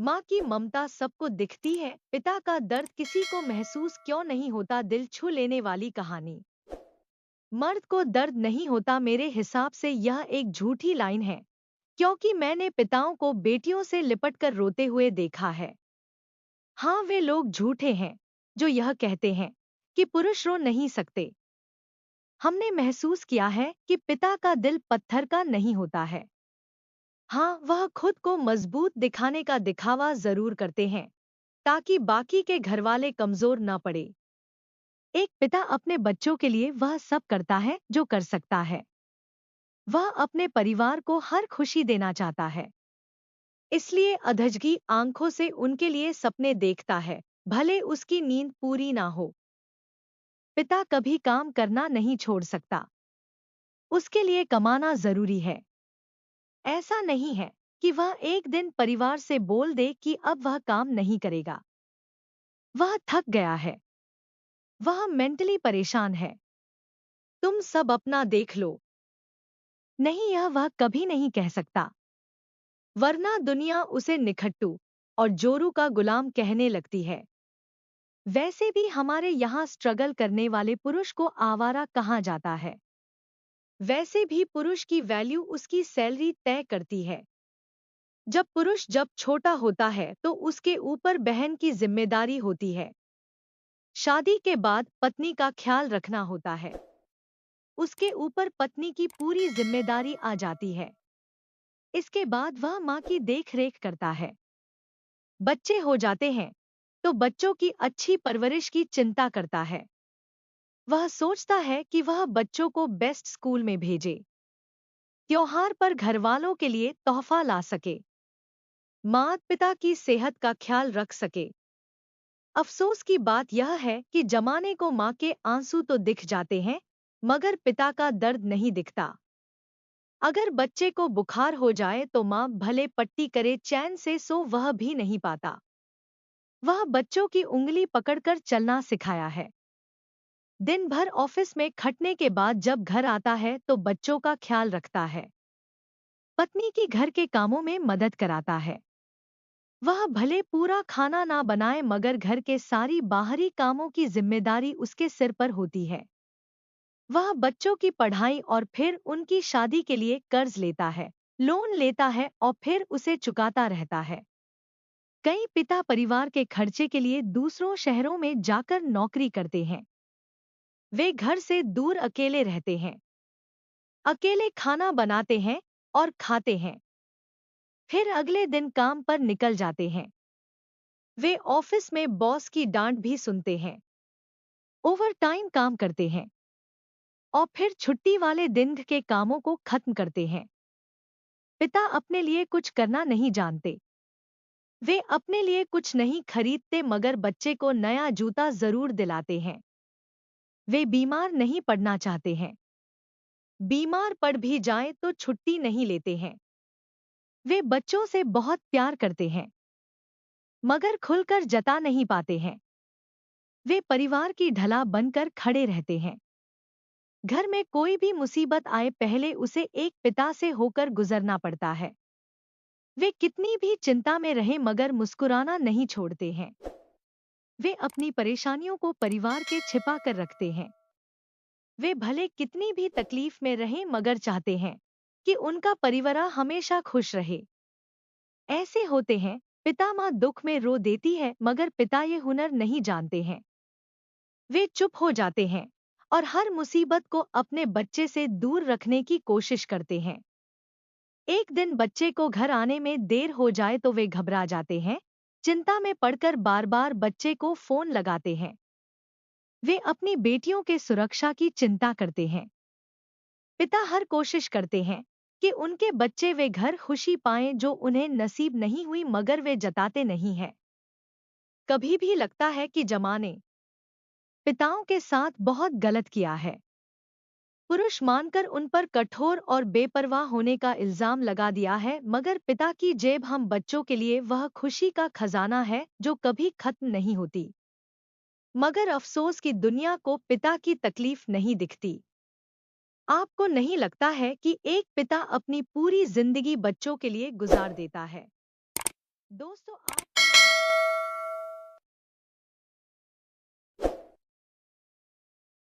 माँ की ममता सबको दिखती है, पिता का दर्द किसी को महसूस क्यों नहीं होता। दिल छू लेने वाली कहानी। मर्द को दर्द नहीं होता, मेरे हिसाब से यह एक झूठी लाइन है, क्योंकि मैंने पिताओं को बेटियों से लिपटकर रोते हुए देखा है। हाँ, वे लोग झूठे हैं जो यह कहते हैं कि पुरुष रो नहीं सकते। हमने महसूस किया है कि पिता का दिल पत्थर का नहीं होता है। हाँ, वह खुद को मजबूत दिखाने का दिखावा जरूर करते हैं, ताकि बाकी के घरवाले कमजोर न पड़े। एक पिता अपने बच्चों के लिए वह सब करता है जो कर सकता है। वह अपने परिवार को हर खुशी देना चाहता है, इसलिए अधजगी आंखों से उनके लिए सपने देखता है, भले उसकी नींद पूरी ना हो। पिता कभी काम करना नहीं छोड़ सकता, उसके लिए कमाना जरूरी है। ऐसा नहीं है कि वह एक दिन परिवार से बोल दे कि अब वह काम नहीं करेगा। वह थक गया है, वह मेंटली परेशान है, तुम सब अपना देख लो। नहीं, यह वह कभी नहीं कह सकता, वरना दुनिया उसे निखट्टू और जोरू का गुलाम कहने लगती है। वैसे भी हमारे यहाँ स्ट्रगल करने वाले पुरुष को आवारा कहा जाता है। वैसे भी पुरुष की वैल्यू उसकी सैलरी तय करती है। जब छोटा होता है तो उसके ऊपर बहन की जिम्मेदारी होती है। शादी के बाद पत्नी का ख्याल रखना होता है, उसके ऊपर पत्नी की पूरी जिम्मेदारी आ जाती है। इसके बाद वह माँ की देख रेख करता है। बच्चे हो जाते हैं तो बच्चों की अच्छी परवरिश की चिंता करता है। वह सोचता है कि वह बच्चों को बेस्ट स्कूल में भेजे, त्योहार पर घरवालों के लिए तोहफा ला सके, माता पिता की सेहत का ख्याल रख सके। अफसोस की बात यह है कि जमाने को माँ के आंसू तो दिख जाते हैं, मगर पिता का दर्द नहीं दिखता। अगर बच्चे को बुखार हो जाए तो माँ भले पट्टी करे, चैन से सो वह भी नहीं पाता। वह बच्चों की उंगली पकड़कर चलना सिखाया है। दिन भर ऑफिस में खटने के बाद जब घर आता है तो बच्चों का ख्याल रखता है, पत्नी की घर के कामों में मदद कराता है। वह भले पूरा खाना ना बनाए, मगर घर के सारी बाहरी कामों की जिम्मेदारी उसके सिर पर होती है। वह बच्चों की पढ़ाई और फिर उनकी शादी के लिए कर्ज लेता है, लोन लेता है और फिर उसे चुकाता रहता है। कई पिता परिवार के खर्चे के लिए दूसरों शहरों में जाकर नौकरी करते हैं। वे घर से दूर अकेले रहते हैं, अकेले खाना बनाते हैं और खाते हैं, फिर अगले दिन काम पर निकल जाते हैं। वे ऑफिस में बॉस की डांट भी सुनते हैं, ओवर टाइम काम करते हैं और फिर छुट्टी वाले दिन के कामों को खत्म करते हैं। पिता अपने लिए कुछ करना नहीं जानते। वे अपने लिए कुछ नहीं खरीदते, मगर बच्चे को नया जूता जरूर दिलाते हैं। वे बीमार नहीं पड़ना चाहते हैं, बीमार पड़ भी जाए तो छुट्टी नहीं लेते हैं। वे बच्चों से बहुत प्यार करते हैं, मगर खुलकर जता नहीं पाते हैं। वे परिवार की ढला बनकर खड़े रहते हैं। घर में कोई भी मुसीबत आए पहले उसे एक पिता से होकर गुजरना पड़ता है। वे कितनी भी चिंता में रहें मगर मुस्कुराना नहीं छोड़ते हैं। वे अपनी परेशानियों को परिवार के छिपा कर रखते हैं। वे भले कितनी भी तकलीफ में रहें मगर चाहते हैं कि उनका परिवार हमेशा खुश रहे। ऐसे होते हैं पिता, माँ दुख में रो देती है मगर पिता ये हुनर नहीं जानते हैं। वे चुप हो जाते हैं और हर मुसीबत को अपने बच्चे से दूर रखने की कोशिश करते हैं। एक दिन बच्चे को घर आने में देर हो जाए तो वे घबरा जाते हैं, चिंता में पड़कर बार बार बच्चे को फोन लगाते हैं। वे अपनी बेटियों के सुरक्षा की चिंता करते हैं। पिता हर कोशिश करते हैं कि उनके बच्चे वे घर खुशी पाएं जो उन्हें नसीब नहीं हुई, मगर वे जताते नहीं हैं। कभी भी लगता है कि जमाने पिताओं के साथ बहुत गलत किया है। पुरुष मानकर उन पर कठोर और बेपरवाह होने का इल्जाम लगा दिया है, मगर पिता की जेब हम बच्चों के लिए वह खुशी का खजाना है जो कभी खत्म नहीं होती। मगर अफसोस की दुनिया को पिता की तकलीफ नहीं दिखती। आपको नहीं लगता है कि एक पिता अपनी पूरी जिंदगी बच्चों के लिए गुजार देता है? दोस्तों, आप